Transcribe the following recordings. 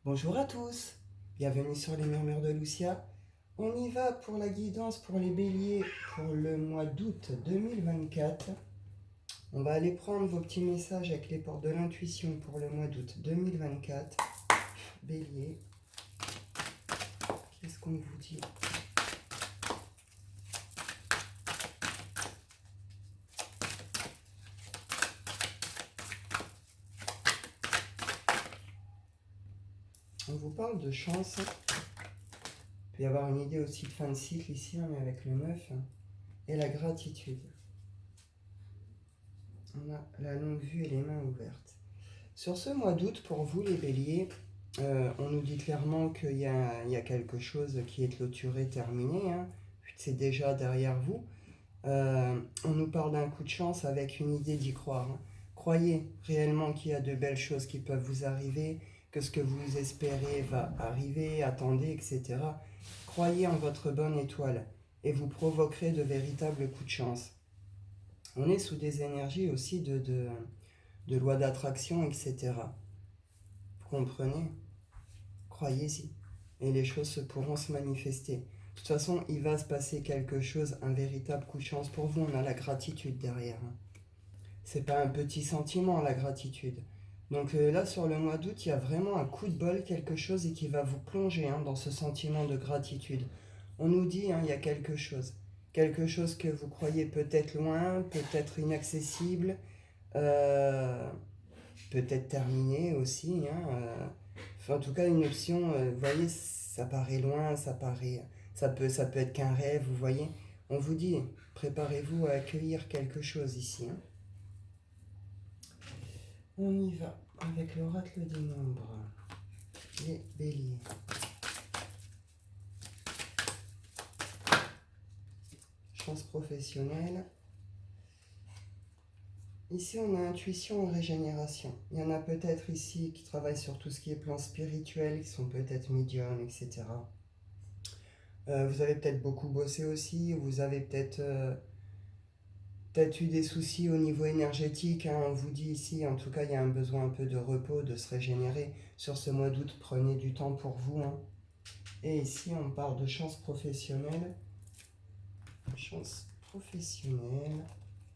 Bonjour à tous, bienvenue sur les murmures de Lucia. On y va pour la guidance pour les béliers pour le mois d'août 2024. On va aller prendre vos petits messages avec les portes de l'intuition pour le mois d'août 2024. Bélier, qu'est-ce qu'on vous dit ? On vous parle de chance. Il peut y avoir une idée aussi de fin de cycle ici, mais avec le 9. Et la gratitude. On a la longue vue et les mains ouvertes. Sur ce mois d'août, pour vous les béliers, on nous dit clairement qu'il y a quelque chose qui est clôturé, terminé. C'est déjà derrière vous. On nous parle d'un coup de chance avec une idée d'y croire. Croyez réellement qu'il y a de belles choses qui peuvent vous arriver, que ce que vous espérez va arriver, attendez, etc. Croyez en votre bonne étoile et vous provoquerez de véritables coups de chance. On est sous des énergies aussi de loi d'attraction, etc. Vous comprenez ? Croyez-y. Et les choses pourront se manifester. De toute façon, il va se passer quelque chose, un véritable coup de chance pour vous. On a la gratitude derrière. C'est pas un petit sentiment, la gratitude. Donc là, sur le mois d'août, il y a vraiment un coup de bol, quelque chose et qui va vous plonger dans ce sentiment de gratitude. On nous dit, il y a quelque chose. Quelque chose que vous croyez peut-être loin, peut-être inaccessible, peut-être terminé aussi. Enfin, en tout cas, une option, vous voyez, ça paraît loin, ça peut être qu'un rêve, vous voyez. On vous dit, préparez-vous à accueillir quelque chose ici. On y va avec l'oracle des nombres, les béliers. Chance professionnelle. Ici, on a intuition et régénération. Il y en a peut-être ici qui travaillent sur tout ce qui est plan spirituel, qui sont peut-être médiums, etc. Vous avez peut-être beaucoup bossé aussi, vous avez peut-être eu des soucis au niveau énergétique. On vous dit ici, en tout cas, il y a un besoin un peu de repos, de se régénérer. Sur ce mois d'août, prenez du temps pour vous. Et ici, on parle de chance professionnelle. Chance professionnelle,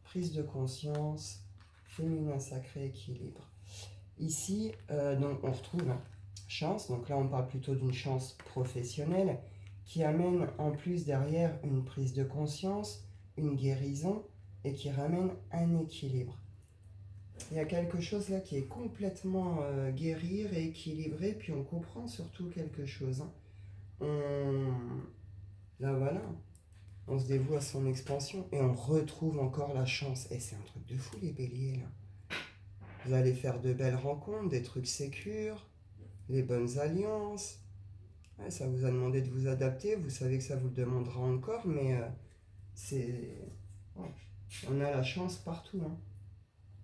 prise de conscience, féminin sacré, équilibre. Ici, donc on retrouve chance, donc là on parle plutôt d'une chance professionnelle qui amène en plus derrière une prise de conscience, une guérison et qui ramène un équilibre. Il y a quelque chose là qui est complètement guérir et équilibré, puis on comprend surtout quelque chose. Là voilà, on se dévoue à son expansion et on retrouve encore la chance. Et c'est un truc de fou les béliers là. Vous allez faire de belles rencontres, des trucs sécures, les bonnes alliances. Ouais, ça vous a demandé de vous adapter, vous savez que ça vous le demandera encore, mais ouais. On a la chance partout.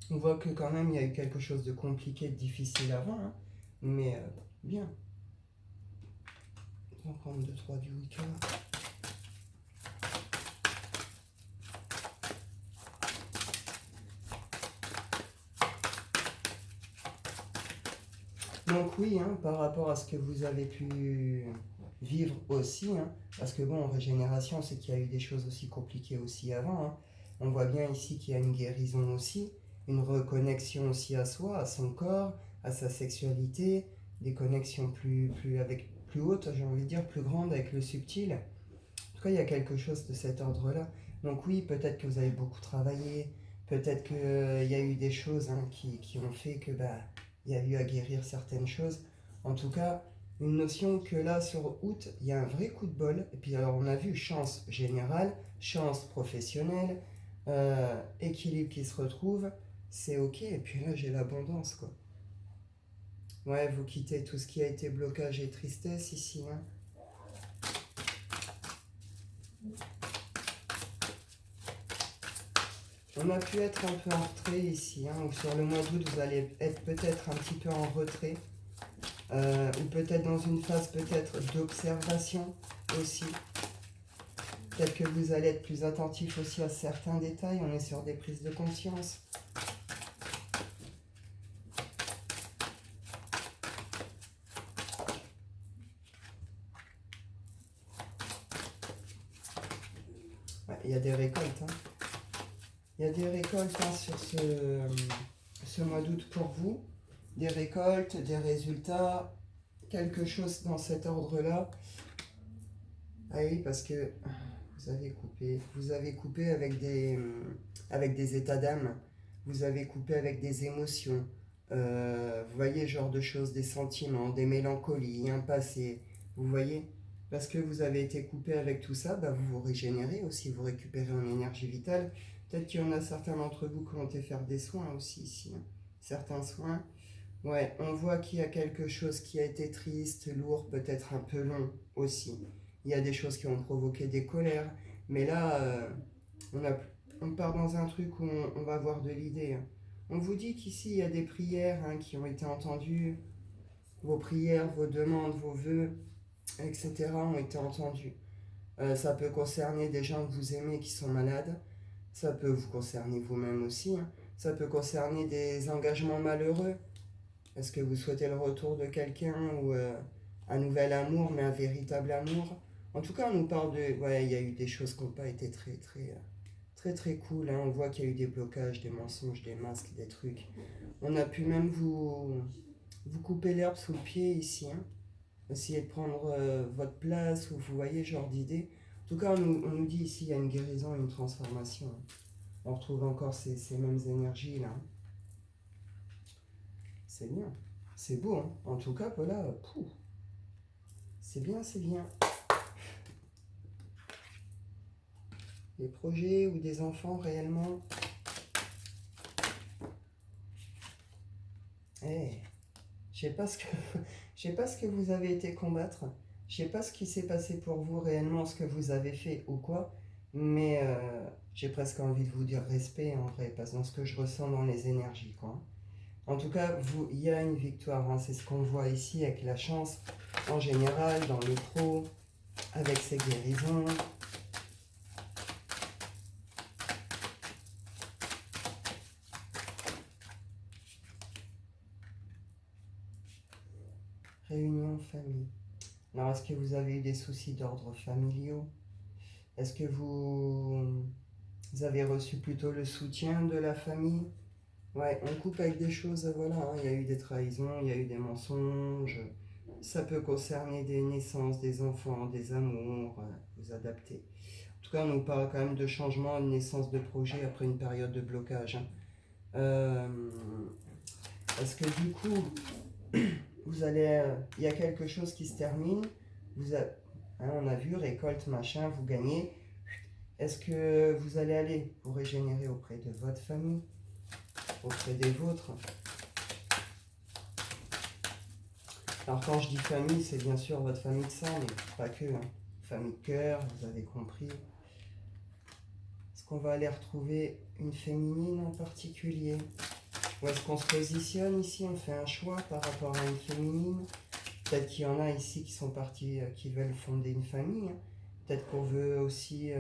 On voit que quand même il y a eu quelque chose de compliqué, de difficile avant, mais bien. On va prendre 2-3 du Wicca. Donc oui, par rapport à ce que vous avez pu vivre aussi, parce que bon, en régénération, c'est qu'il y a eu des choses aussi compliquées aussi avant. On voit bien ici qu'il y a une guérison aussi, une reconnexion aussi à soi, à son corps, à sa sexualité, des connexions plus hautes, j'ai envie de dire, plus grandes avec le subtil. En tout cas, il y a quelque chose de cet ordre-là. Donc oui, peut-être que vous avez beaucoup travaillé, peut-être qu'il y a eu des choses qui ont fait que il y a eu à guérir certaines choses. En tout cas, une notion que là, sur août, il y a un vrai coup de bol. Et puis alors, on a vu chance générale, chance professionnelle, équilibre qui se retrouve, c'est ok. Et puis là, j'ai l'abondance, quoi. Ouais, vous quittez tout ce qui a été blocage et tristesse ici, On a pu être un peu en retrait ici, ou sur le mois d'août, vous allez être peut-être un petit peu en retrait, ou peut-être dans une phase peut-être d'observation aussi. Peut-être que vous allez être plus attentif aussi à certains détails, on est sur des prises de conscience. il y a des récoltes. Hein. Il y a des récoltes hein, sur ce mois d'août pour vous. Des récoltes, des résultats, quelque chose dans cet ordre-là. Ah oui, parce que vous avez coupé avec des états d'âme, vous avez coupé avec des émotions, vous voyez, genre de choses, des sentiments, des mélancolies, un passé, vous voyez, parce que vous avez été coupé avec tout ça, bah vous vous régénérez aussi, vous récupérez en énergie vitale. Peut-être qu'il y en a certains d'entre vous qui ont été faire des soins aussi ici, hein. Certains soins. Ouais, on voit qu'il y a quelque chose qui a été triste, lourd, peut-être un peu long aussi. Il y a des choses qui ont provoqué des colères, mais là, on, a, on part dans un truc où on va avoir de l'idée. Hein. On vous dit qu'ici, il y a des prières hein, qui ont été entendues, vos prières, vos demandes, vos vœux, etc. ont été entendus. Ça peut concerner des gens que vous aimez qui sont malades, ça peut vous concerner vous-même aussi, hein. Ça peut concerner des engagements malheureux. Est-ce que vous souhaitez le retour de quelqu'un ou un nouvel amour, mais un véritable amour? En tout cas, on nous parle de... Ouais, il y a eu des choses qui n'ont pas été très cool. Hein. On voit qu'il y a eu des blocages, des mensonges, des masques, des trucs. On a pu même vous couper l'herbe sous le pied ici. Hein. Essayer de prendre votre place, ou vous voyez, genre d'idée. En tout cas, on nous dit ici, il y a une guérison, une transformation. Hein. On retrouve encore ces mêmes énergies là. Hein. C'est bien. C'est beau, hein. En tout cas, voilà, c'est bien, c'est bien. Des projets ou des enfants réellement. Eh, je sais pas ce que, je sais pas ce que vous avez été combattre. Je sais pas ce qui s'est passé pour vous réellement, ce que vous avez fait ou quoi. Mais j'ai presque envie de vous dire respect en vrai, parce que dans ce que je ressens dans les énergies, quoi. En tout cas, il y a une victoire, hein. C'est ce qu'on voit ici avec la chance en général, dans le pro, avec ses guérisons. Réunion famille. Alors, est-ce que vous avez eu des soucis d'ordre familiaux? Est-ce que vous avez reçu plutôt le soutien de la famille? Ouais, on coupe avec des choses, voilà, hein. Il y a eu des trahisons, il y a eu des mensonges. Ça peut concerner des naissances, des enfants, des amours, vous adaptez. En tout cas, on nous parle quand même de changement, de naissance de projet après une période de blocage. Hein. Euh, Est-ce que du coup, vous allez, il y a quelque chose qui se termine, hein, on a vu, récolte, machin, vous gagnez. Est-ce que vous allez aller vous régénérer auprès de votre famille, auprès des vôtres? Alors quand je dis famille, c'est bien sûr votre famille de sang, mais pas que. Hein. Famille de cœur, vous avez compris. Est-ce qu'on va aller retrouver une féminine en particulier? Ou est-ce qu'on se positionne ici, on fait un choix par rapport à une féminine? Peut-être qu'il y en a ici qui sont partis, qui veulent fonder une famille. Hein. Peut-être qu'on veut aussi,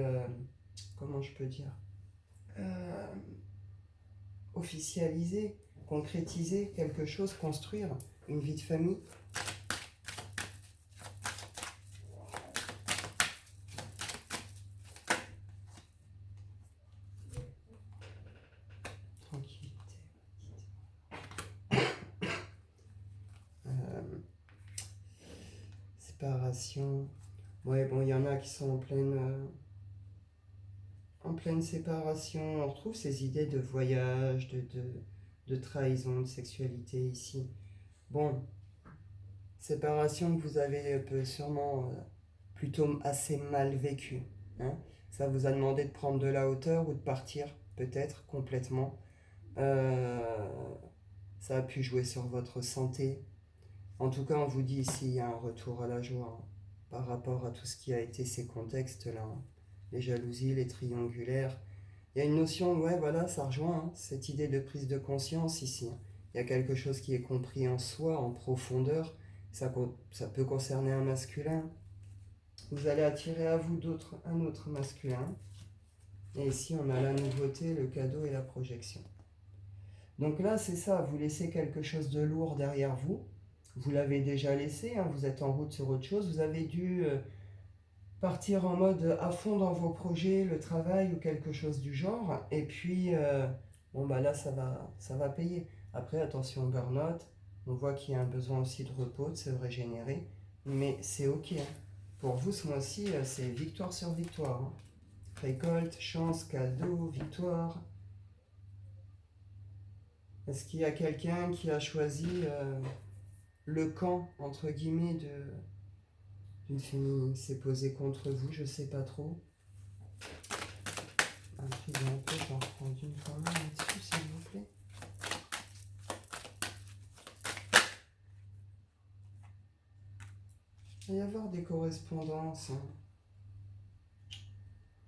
comment je peux dire, euh, officialiser, concrétiser quelque chose, construire une vie de famille. Tranquillité. Séparation. Ouais, bon, il y en a qui sont en pleine séparation. On retrouve ces idées de voyage, de trahison, de sexualité ici. Bon, séparation que vous avez sûrement plutôt assez mal vécue. Hein. Ça vous a demandé de prendre de la hauteur ou de partir, peut-être, complètement. Euh, Ça a pu jouer sur votre santé. En tout cas, on vous dit ici, il y a un retour à la joie hein, par rapport à tout ce qui a été ces contextes-là. Hein. Les jalousies, les triangulaires. Il y a une notion, ouais, voilà, ça rejoint hein, cette idée de prise de conscience ici. Hein. Il y a quelque chose qui est compris en soi, en profondeur. Ça peut concerner un masculin. Vous allez attirer à vous un autre masculin. Et ici, on a la nouveauté, le cadeau et la projection. Donc là, c'est ça, vous laissez quelque chose de lourd derrière vous. Vous l'avez déjà laissé, hein, vous êtes en route sur autre chose. Vous avez dû partir en mode à fond dans vos projets, le travail ou quelque chose du genre. Et puis, bon, bah là, ça va payer. Après, attention au burn-out. On voit qu'il y a un besoin aussi de repos, de se régénérer. Mais c'est OK, hein. Pour vous, ce mois-ci, c'est victoire sur victoire, hein. Récolte, chance, cadeau, victoire. Est-ce qu'il y a quelqu'un qui a choisi le camp, entre guillemets, d'une famille qui s'est posée contre vous? Je sais pas trop. Intriguez un peu, j'en reprends une quand même là-dessus, s'il vous plaît. Il va y avoir des correspondances, hein.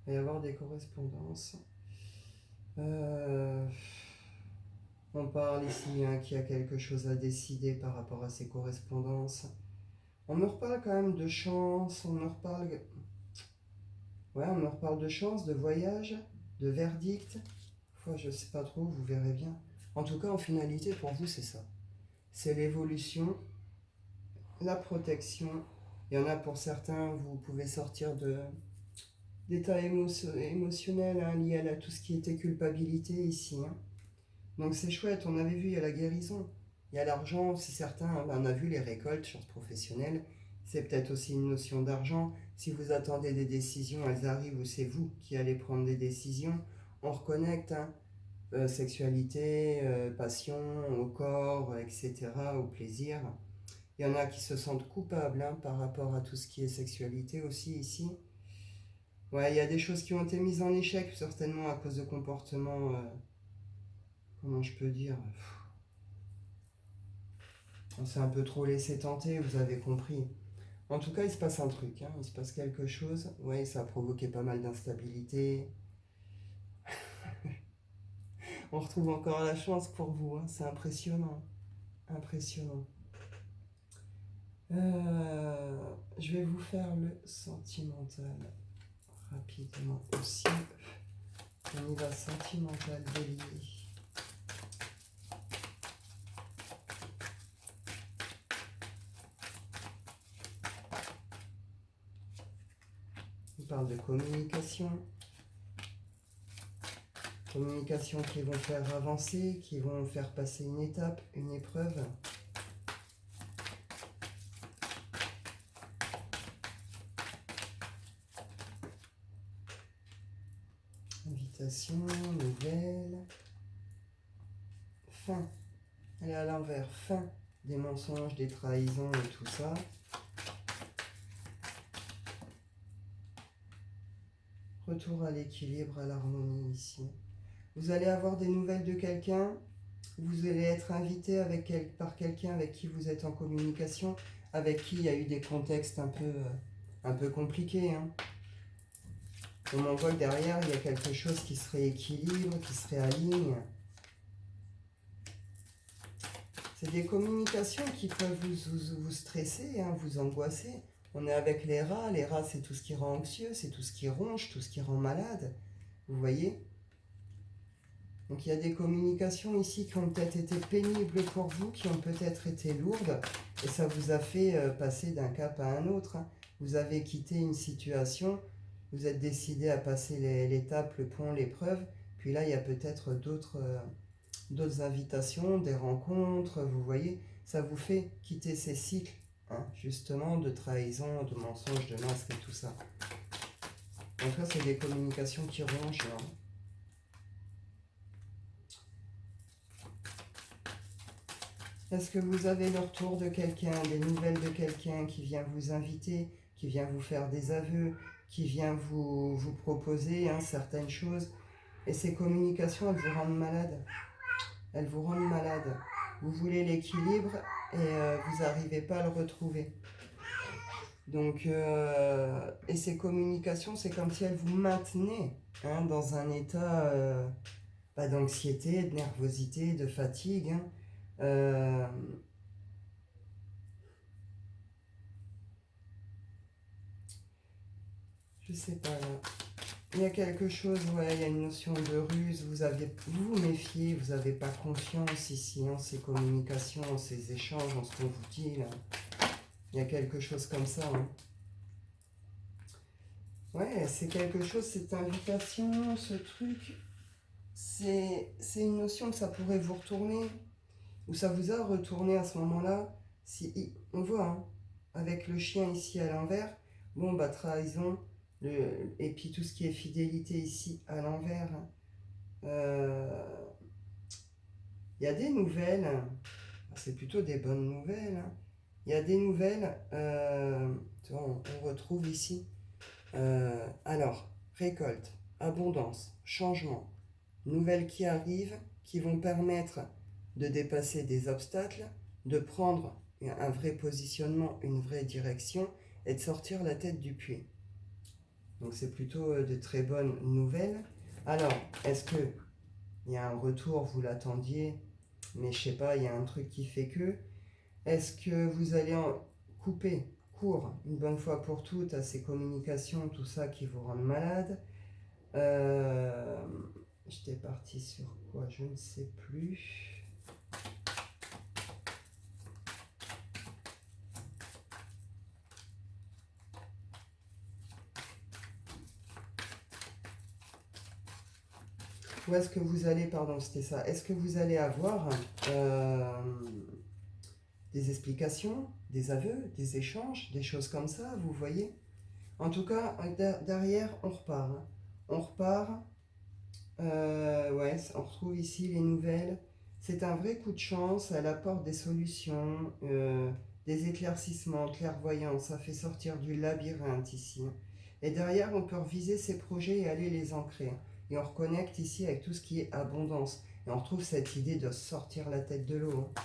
Il va y avoir des correspondances. On parle ici hein, qu'il y a quelque chose à décider par rapport à ces correspondances. On me reparle quand même de chance, on me reparle... Ouais, on me reparle de chance, de voyage, de verdict. Enfin, je sais pas trop, vous verrez bien. En tout cas, en finalité, pour vous, c'est ça. C'est l'évolution, la protection. Il y en a pour certains, vous pouvez sortir d'état émotionnel hein, lié à tout ce qui était culpabilité ici. Hein. Donc c'est chouette, on avait vu, il y a la guérison. Il y a l'argent, c'est certain, on a vu les récoltes, chance professionnelle. C'est peut-être aussi une notion d'argent. Si vous attendez des décisions, elles arrivent ou c'est vous qui allez prendre des décisions. On reconnecte, hein, sexualité, passion, au corps, etc., au plaisir. Il y en a qui se sentent coupables hein, par rapport à tout ce qui est sexualité aussi ici. Ouais, il y a des choses qui ont été mises en échec, certainement à cause de comportements, comment je peux dire, on s'est un peu trop laissé tenter, vous avez compris. En tout cas, il se passe un truc, hein, il se passe quelque chose. Ouais, ça a provoqué pas mal d'instabilité. On retrouve encore la chance pour vous, hein, c'est impressionnant. Impressionnant. Je vais vous faire le sentimental rapidement aussi. On y va, sentimental bélier. On parle de communication. Communication qui vont faire avancer, qui vont faire passer une étape, une épreuve. Invitation, nouvelle. Fin. Elle est à l'envers. Fin des mensonges, des trahisons et tout ça. Retour à l'équilibre, à l'harmonie ici. Vous allez avoir des nouvelles de quelqu'un. Vous allez être invité par quelqu'un avec qui vous êtes en communication, avec qui il y a eu des contextes un peu compliqués. Hein. On voit que derrière, il y a quelque chose qui se rééquilibre, qui se réaligne. C'est des communications qui peuvent vous stresser, hein, vous angoisser. On est avec les rats c'est tout ce qui rend anxieux, c'est tout ce qui ronge, tout ce qui rend malade. Vous voyez? Donc il y a des communications ici qui ont peut-être été pénibles pour vous, qui ont peut-être été lourdes, et ça vous a fait passer d'un cap à un autre. Hein. Vous avez quitté une situation, vous êtes décidé à passer l'étape, le pont, l'épreuve, puis là il y a peut-être d'autres invitations, des rencontres, vous voyez, ça vous fait quitter ces cycles, hein, justement, de trahison, de mensonges, de masques et tout ça. Donc là, c'est des communications qui rongent. Hein. Est-ce que vous avez le retour de quelqu'un, des nouvelles de quelqu'un qui vient vous inviter, qui vient vous faire des aveux, qui vient vous proposer hein, certaines choses? Et ces communications, elles vous rendent malade. Elles vous rendent malade. Vous voulez l'équilibre et vous n'arrivez pas à le retrouver. Donc, et ces communications, c'est comme si elles vous maintenaient hein, dans un état d'anxiété, de nervosité, de fatigue. Hein. Je sais pas là. Il y a quelque chose, ouais, il y a une notion de ruse, vous vous méfiez, vous n'avez pas confiance ici en ces communications, en ces échanges, en ce qu'on vous dit là. Il y a quelque chose comme ça. Hein. Ouais, c'est quelque chose, cette invitation, ce truc, c'est une notion que ça pourrait vous retourner, ou ça vous a retourné à ce moment-là. Si, on voit, hein, avec le chien ici à l'envers, bon, bah, trahison, et puis tout ce qui est fidélité ici à l'envers. Il y a des nouvelles, c'est plutôt des bonnes nouvelles, hein. Il y a des nouvelles, tu vois, on retrouve ici. Alors, récolte, abondance, changement, nouvelles qui arrivent, qui vont permettre de dépasser des obstacles, de prendre un vrai positionnement, une vraie direction et de sortir la tête du puits. Donc c'est plutôt de très bonnes nouvelles. Alors, est-ce que il y a un retour, vous l'attendiez, mais je sais pas, il y a un truc qui fait que. Est-ce que vous allez en couper court une bonne fois pour toutes à ces communications, tout ça qui vous rendent malade? euh, J'étais parti sur quoi? Je ne sais plus. Où est-ce que vous allez, pardon, c'était ça. Est-ce que vous allez avoir euh, des explications, des aveux, des échanges, des choses comme ça, vous voyez? En tout cas, derrière, on repart, hein. On repart. Ouais, on retrouve ici les nouvelles. C'est un vrai coup de chance, elle apporte des solutions, des éclaircissements, clairvoyance, ça fait sortir du labyrinthe ici. Et derrière, on peut reviser ces projets et aller les ancrer. Et on reconnecte ici avec tout ce qui est abondance. Et on retrouve cette idée de sortir la tête de l'eau, hein.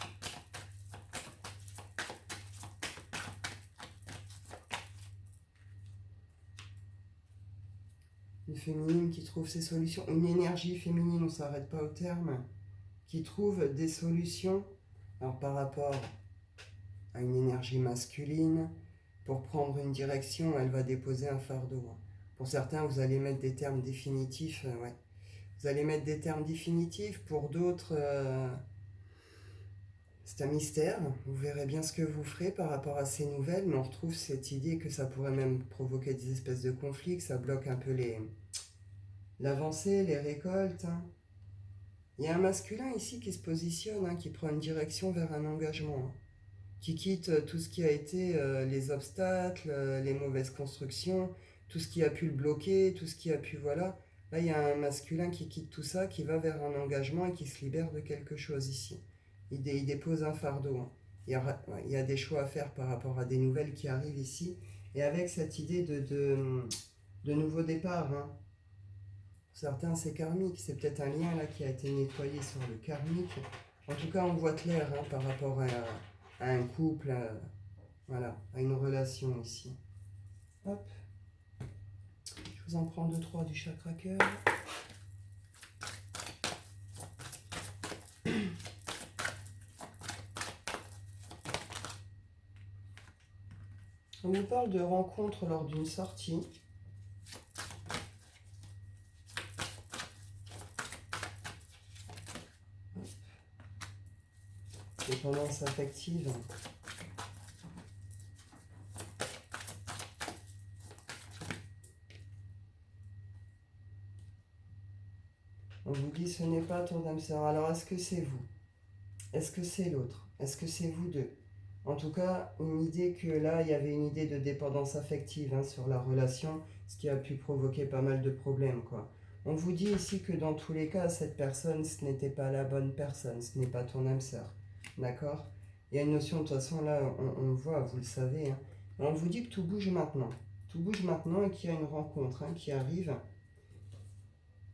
Une féminine qui trouve ses solutions, une énergie féminine, on ne s'arrête pas au terme, qui trouve des solutions. Alors par rapport à une énergie masculine, pour prendre une direction, elle va déposer un fardeau. Pour certains, vous allez mettre des termes définitifs, ouais. Vous allez mettre des termes définitifs, pour d'autres, c'est un mystère. Vous verrez bien ce que vous ferez par rapport à ces nouvelles, mais on retrouve cette idée que ça pourrait même provoquer des espèces de conflits, que ça bloque un peu l'avancée, les récoltes, hein. Il y a un masculin ici qui se positionne, hein, qui prend une direction vers un engagement, hein, qui quitte tout ce qui a été les obstacles, les mauvaises constructions, tout ce qui a pu le bloquer, tout ce qui a pu, voilà. Là, il y a un masculin qui quitte tout ça, qui va vers un engagement et qui se libère de quelque chose ici. Il dépose un fardeau, hein. Il y a des choix à faire par rapport à des nouvelles qui arrivent ici. Et avec cette idée de nouveau départ, hein. Pour certains, c'est karmique. C'est peut-être un lien là qui a été nettoyé sur le karmique. En tout cas, on voit clair, hein, par rapport à un couple, voilà, à une relation ici. Hop, je vous en prends deux, trois du chakra cœur. On vous parle de rencontre lors d'une sortie. Dépendance affective. On vous dit ce n'est pas ton âme sœur. Alors est-ce que c'est vous? Est-ce que c'est l'autre? Est-ce que c'est vous deux? En tout cas, une idée que là, il y avait une idée de dépendance affective, hein, sur la relation, ce qui a pu provoquer pas mal de problèmes, quoi. On vous dit ici que dans tous les cas, cette personne, ce n'était pas la bonne personne, ce n'est pas ton âme sœur. D'accord? Il y a une notion, de toute façon, là, on le voit, vous le savez, hein. On vous dit que tout bouge maintenant. Tout bouge maintenant et qu'il y a une rencontre, hein, qui arrive.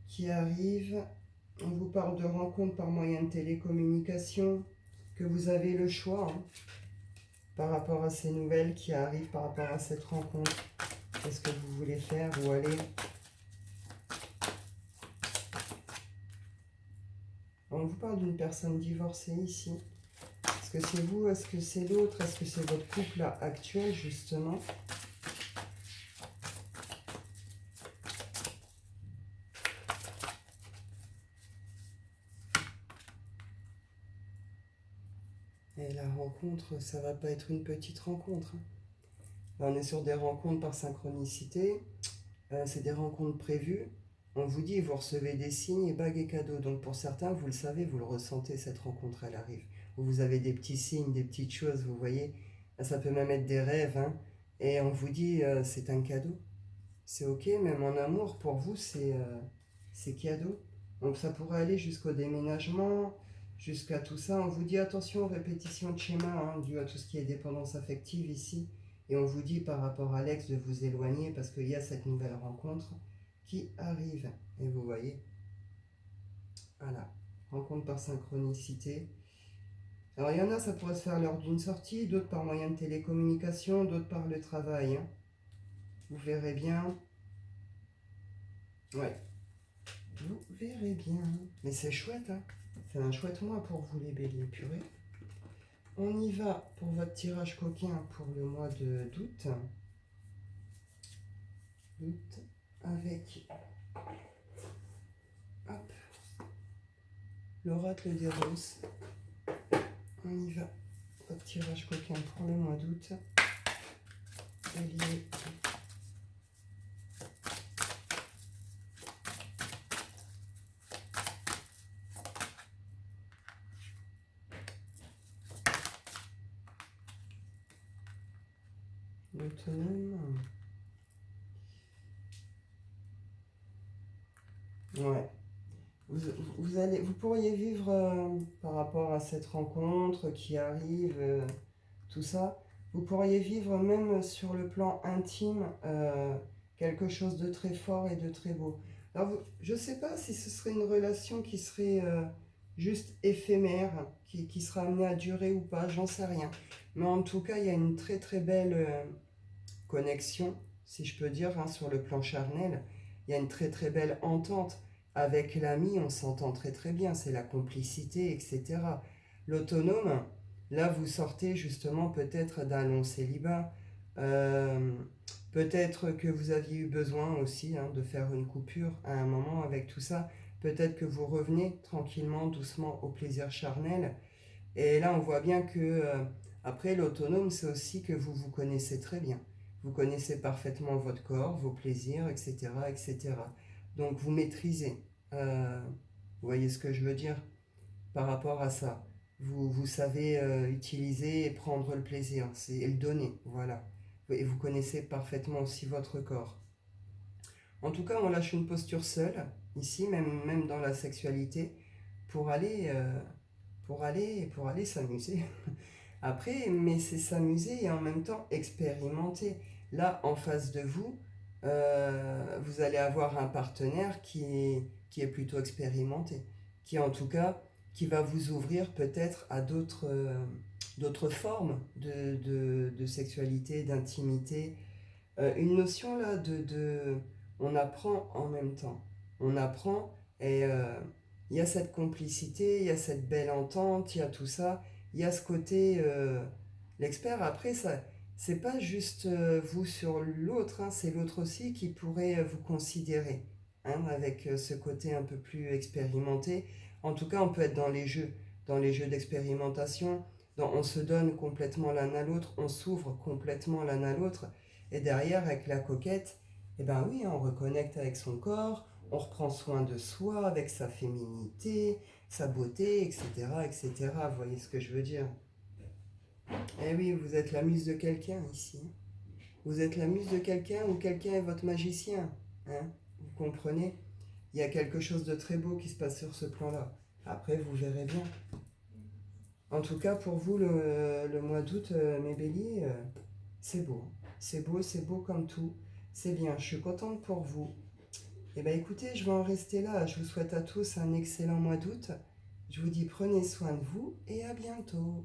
Qui arrive. On vous parle de rencontre par moyen de télécommunication, que vous avez le choix, hein, par rapport à ces nouvelles qui arrivent, par rapport à cette rencontre. Qu'est-ce que vous voulez faire, où aller? On vous parle d'une personne divorcée ici. Est-ce que c'est vous? Est-ce que c'est l'autre? Est-ce que c'est votre couple actuel, justement? Et la rencontre, ça va pas être une petite rencontre, hein. Là, on est sur des rencontres par synchronicité. c'est des rencontres prévues. On vous dit, vous recevez des signes, bagues et cadeaux. Donc pour certains, vous le savez, vous le ressentez, cette rencontre, elle arrive. Ou vous avez des petits signes, des petites choses, vous voyez. Ça peut même être des rêves, hein. Et on vous dit, c'est un cadeau. C'est ok, même en amour, pour vous, c'est cadeau. Donc ça pourrait aller jusqu'au déménagement, jusqu'à tout ça. On vous dit attention aux répétitions de schéma, hein, dû à tout ce qui est dépendance affective ici. Et on vous dit par rapport à l'ex de vous éloigner parce qu'il y a cette nouvelle rencontre qui arrive. Et vous voyez, voilà, rencontre par synchronicité. Alors il y en a, ça pourrait se faire lors d'une sortie, d'autres par moyen de télécommunication, d'autres par le travail, hein. Vous verrez bien. Ouais, vous verrez bien. Mais c'est chouette, hein. C'est un chouette mois pour vous les béliers, purée. On y va pour votre tirage coquin pour le mois d'août. Août avec hop, l'oracle des roses. On y va. Votre tirage coquin pour le mois d'août. Bélier. L'autonome. Ouais. Vous pourriez vivre par rapport à cette rencontre qui arrive, tout ça, vous pourriez vivre même sur le plan intime quelque chose de très fort et de très beau. Alors, je ne sais pas si ce serait une relation qui serait juste éphémère, qui sera amenée à durer ou pas, j'en sais rien. Mais en tout cas, il y a une très très belle connexion, si je peux dire, hein, sur le plan charnel. Il y a une très très belle entente. Avec l'ami, on s'entend très très bien, c'est la complicité, etc. L'autonome, là vous sortez justement peut-être d'un long célibat. Euh, Peut-être que vous aviez eu besoin aussi, hein, de faire une coupure à un moment avec tout ça. Peut-être que vous revenez tranquillement, doucement au plaisir charnel. Et là, on voit bien que après l'autonome, c'est aussi que vous vous connaissez très bien. Vous connaissez parfaitement votre corps, vos plaisirs, etc., etc. Donc vous maîtrisez. Vous voyez ce que je veux dire par rapport à ça. Vous savez utiliser et prendre le plaisir, et le donner, voilà. Et vous connaissez parfaitement aussi votre corps. En tout cas, on lâche une posture seule, ici, même dans la sexualité, pour aller, pour aller s'amuser. Après, mais c'est s'amuser et en même temps expérimenter. Là, en face de vous, vous allez avoir un partenaire qui est plutôt expérimenté, qui en tout cas, qui va vous ouvrir peut-être à d'autres formes de sexualité, d'intimité. Une notion là on apprend en même temps. On apprend et il y a cette complicité, il y a cette belle entente, il y a tout ça. Il y a ce côté, l'expert, après, ça, c'est pas juste vous sur l'autre, hein, c'est l'autre aussi qui pourrait vous considérer, hein, avec ce côté un peu plus expérimenté. En tout cas, on peut être dans les jeux d'expérimentation, on se donne complètement l'un à l'autre, on s'ouvre complètement l'un à l'autre, et derrière, avec la coquette, eh ben oui, on reconnecte avec son corps, on reprend soin de soi avec sa féminité, sa beauté, etc., etc. Vous voyez ce que je veux dire? Eh oui, vous êtes la muse de quelqu'un ici. Vous êtes la muse de quelqu'un ou quelqu'un est votre magicien. Hein? Vous comprenez? Il y a quelque chose de très beau qui se passe sur ce plan-là. Après, vous verrez bien. En tout cas, pour vous, le mois d'août, mes béliers, c'est beau. C'est beau comme tout. C'est bien, je suis contente pour vous. Eh bien écoutez, je vais en rester là. Je vous souhaite à tous un excellent mois d'août. Je vous dis prenez soin de vous et à bientôt.